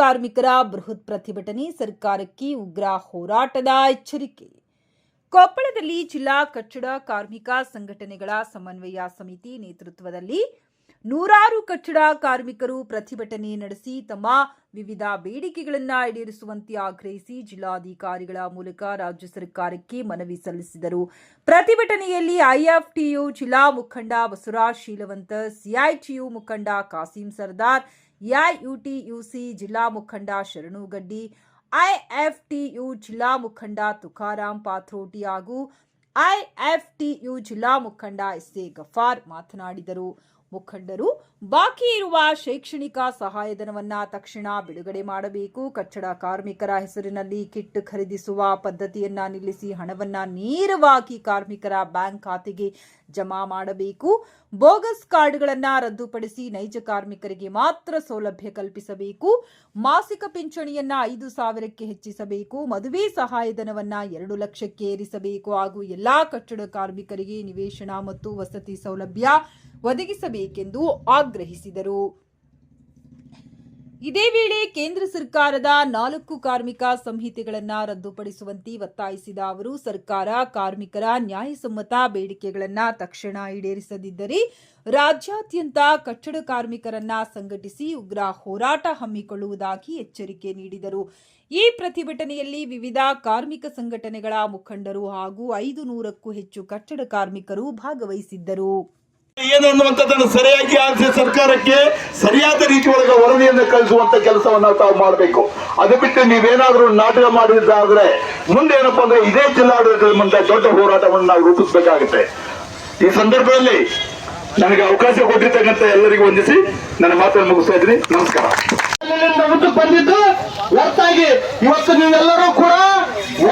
ಕಾರ್ಮಿಕರ ಬೃಹತ್ ಪ್ರತಿಭಟನೆ, ಸರ್ಕಾರಕ್ಕೆ ಉಗ್ರ ಹೋರಾಟದ ಎಚ್ಚರಿಕೆ. ಕೊಪ್ಪಳದಲ್ಲಿ ಜಿಲ್ಲಾ ಕಟ್ಟಡ ಕಾರ್ಮಿಕ ಸಂಘಟನೆಗಳ ಸಮನ್ವಯ ಸಮಿತಿ ನೇತೃತ್ವದಲ್ಲಿ ನೂರಾರು ಕಟ್ಟಡ ಕಾರ್ಮಿಕರು ಪ್ರತಿಭಟನೆ ನಡೆಸಿ ತಮ್ಮ ವಿವಿಧ ಬೇಡಿಕೆಗಳನ್ನು ಈಡೇರಿಸುವಂತೆ ಆಗ್ರಹಿಸಿ ಜಿಲ್ಲಾಧಿಕಾರಿಗಳ ಮೂಲಕ ರಾಜ್ಯ ಸರ್ಕಾರಕ್ಕೆ ಮನವಿ ಸಲ್ಲಿಸಿದರು. ಪ್ರತಿಭಟನೆಯಲ್ಲಿ ಐಎಫ್ಟಿಯು ಜಿಲ್ಲಾ ಮುಖಂಡ ಬಸವರಾಜ್ ಶೀಲವಂತ, ಸಿಐಟಿಯು ಮುಖಂಡ ಕಾಸಿಂ ಸರ್ದಾರ್, ಎಐಯುಟಿಯುಸಿ ಜಿಲ್ಲಾ ಮುಖಂಡ ಶರಣು ಗಡ್ಡಿ, ಐಎಫ್ಟಿಯು ಜಿಲ್ಲಾ ಮುಖಂಡ ತುಕಾರಾಂ ಪಾಥ್ರೋಟಿ ಹಾಗೂ ಐಎಫ್ಟಿಯು ಜಿಲ್ಲಾ ಮುಖಂಡ ಎಸ್ಎ ಗಫಾರ್ ಮಾತನಾಡಿದರು. ಮುಖಂಡರು ಬಾಕಿ ಇರುವ ಶೈಕ್ಷಣಿಕ ಸಹಾಯಧನವನ್ನು ತಕ್ಷಣ ಬಿಡುಗಡೆ ಮಾಡಬೇಕು, ಕಟ್ಟಡ ಕಾರ್ಮಿಕರ ಹೆಸರಿನಲ್ಲಿ ಕಿಟ್ ಖರೀದಿಸುವ ಪದ್ಧತಿಯನ್ನ ನಿಲ್ಲಿಸಿ ಹಣವನ್ನು ನೇರವಾಗಿ ಕಾರ್ಮಿಕರ ಬ್ಯಾಂಕ್ ಖಾತೆಗೆ ಜಮಾ ಮಾಡಬೇಕು, ಬೋಗಸ್ ಕಾರ್ಡ್ಗಳನ್ನು ರದ್ದುಪಡಿಸಿ ನೈಜ ಕಾರ್ಮಿಕರಿಗೆ ಮಾತ್ರ ಸೌಲಭ್ಯ ಕಲ್ಪಿಸಬೇಕು, ಮಾಸಿಕ ಪಿಂಚಣಿಯನ್ನ 5,000ಕ್ಕೆ ಹೆಚ್ಚಿಸಬೇಕು, ಮದುವೆ ಸಹಾಯಧನವನ್ನ 2 ಲಕ್ಷಕ್ಕೆ ಏರಿಸಬೇಕು ಹಾಗೂ ಎಲ್ಲಾ ಕಟ್ಟಡ ಕಾರ್ಮಿಕರಿಗೆ ನಿವೇಶನ ಮತ್ತು ವಸತಿ ಸೌಲಭ್ಯ ಒದಗಿಸಬೇಕೆಂದು ಆಗ್ರಹಿಸಿದರು. ಇದೇ ವೇಳೆ ಕೇಂದ್ರ ಸರ್ಕಾರದ 4 ಕಾರ್ಮಿಕ ಸಂಹಿತೆಗಳನ್ನು ರದ್ದುಪಡಿಸುವಂತೆ ಒತ್ತಾಯಿಸಿದ ಅವರು, ಸರ್ಕಾರ ಕಾರ್ಮಿಕರ ನ್ಯಾಯಸಮ್ಮತ ಬೇಡಿಕೆಗಳನ್ನು ತಕ್ಷಣ ಈಡೇರಿಸದಿದ್ದರೆ ರಾಜ್ಯಾದ್ಯಂತ ಕಟ್ಟಡ ಕಾರ್ಮಿಕರನ್ನ ಸಂಘಟಿಸಿ ಉಗ್ರ ಹೋರಾಟ ಹಮ್ಮಿಕೊಳ್ಳುವುದಾಗಿ ಎಚ್ಚರಿಕೆ ನೀಡಿದರು. ಈ ಪ್ರತಿಭಟನೆಯಲ್ಲಿ ವಿವಿಧ ಕಾರ್ಮಿಕ ಸಂಘಟನೆಗಳ ಮುಖಂಡರು ಹಾಗೂ 500ಕ್ಕೂ ಹೆಚ್ಚು ಕಟ್ಟಡ ಕಾರ್ಮಿಕರು ಭಾಗವಹಿಸಿದ್ದರು. ಏನು ಅನ್ನುವಂಥದ್ದನ್ನು ಸರಿಯಾಗಿ ಆರಿಸಿ ಸರ್ಕಾರಕ್ಕೆ ಸರಿಯಾದ ರೀತಿ ಒಳಗೆ ವರದಿಯನ್ನು ಕಳಿಸುವಂತ ಕೆಲಸವನ್ನ ತಾವು ಮಾಡಬೇಕು. ಅದು ಬಿಟ್ಟು ನೀವೇನಾದ್ರೂ ನಾಟಕ ಮಾಡಿದ್ದಾದ್ರೆ ಮುಂದೆ ಏನಪ್ಪಾ ಅಂದ್ರೆ ಇದೇ ಜಿಲ್ಲಾಡಳಿತದ ಮುಂದೆ ದೊಡ್ಡ ಹೋರಾಟವನ್ನು ನಾವು ರೂಪಿಸಬೇಕಾಗುತ್ತೆ. ಈ ಸಂದರ್ಭದಲ್ಲಿ ನನಗೆ ಅವಕಾಶ ಕೊಟ್ಟಿರ್ತಕ್ಕಂಥ ಎಲ್ಲರಿಗೂ ವಂದಿಸಿ ನನ್ನ ಮಾತನ್ನು ಮುಗಿಸ್ತಾ ಇದ್ದೀನಿ. ನಮಸ್ಕಾರ. ಬಂದಿದ್ದು ಹೊರತಾಗಿ ಇವತ್ತು ನೀವೆಲ್ಲರೂ ಕೂಡ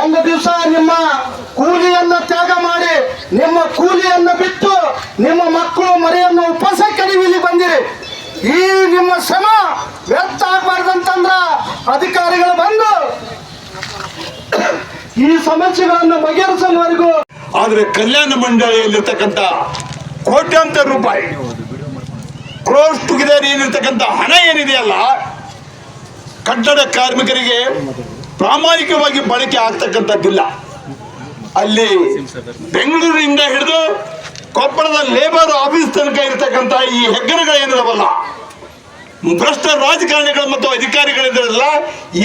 ಒಂದು ದಿವಸ ನಿಮ್ಮ ಕೂಲಿಯನ್ನ ತ್ಯಾಗ ಮಾಡಿ ನಿಮ್ಮ ಕೂಲಿಯನ್ನ ಬಿಟ್ಟು ನಿಮ್ಮ ಮಕ್ಕಳು ಮರಿಯನ್ನು ಉಪವಾಸಕ್ಕೆ ನೀವು ಇಲ್ಲಿ ಬಂದಿರಿ. ಈ ನಿಮ್ಮ ಶ್ರಮ ವ್ಯರ್ಥ ಆಗಬಾರ್ದಂತಂದ್ರ ಅಧಿಕಾರಿಗಳು ಬಂದು ಈ ಸಮಸ್ಯೆಗಳನ್ನು ಬಗೆಹರಿಸುವವರೆಗೂ. ಆದ್ರೆ ಕಲ್ಯಾಣ ಮಂಡಳಿಯಲ್ಲಿರ್ತಕ್ಕಂಥ ಕೋಟ್ಯಾಂತರ ರೂಪಾಯಿ ಕ್ರೋಸ್ ಟುಗೆದರ್ ಏನಿರ್ತಕ್ಕಂಥ ಹಣ ಏನಿದೆಯಲ್ಲ, ಕಟ್ಟಡ ಕಾರ್ಮಿಕರಿಗೆ ಪ್ರಾಮಾಣಿಕವಾಗಿ ಬಳಕೆ ಆಗ್ತಕ್ಕಂಥದ್ದಿಲ್ಲ. ಅಲ್ಲಿ ಬೆಂಗಳೂರಿನಿಂದ ಹಿಡಿದು ಕೊಪ್ಪಳದ ಲೇಬರ್ ಆಫೀಸ್ ತನಕ ಇರತಕ್ಕಂಥ ಈ ಹೆಗ್ಗಣಗಳೇನಿರವಲ್ಲ, ಭ್ರಷ್ಟ ರಾಜಕಾರಣಿಗಳು ಮತ್ತು ಅಧಿಕಾರಿಗಳಿದ್ರಲ್ಲ,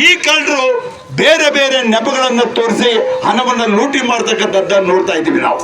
ಈ ಕಳ್ಳರು ಬೇರೆ ಬೇರೆ ನೆಪಗಳನ್ನು ತೋರಿಸಿ ಹಣವನ್ನು ಲೂಟಿ ಮಾಡ್ತಕ್ಕಂಥದ್ದನ್ನು ನೋಡ್ತಾ ಇದ್ದೀವಿ ನಾವು.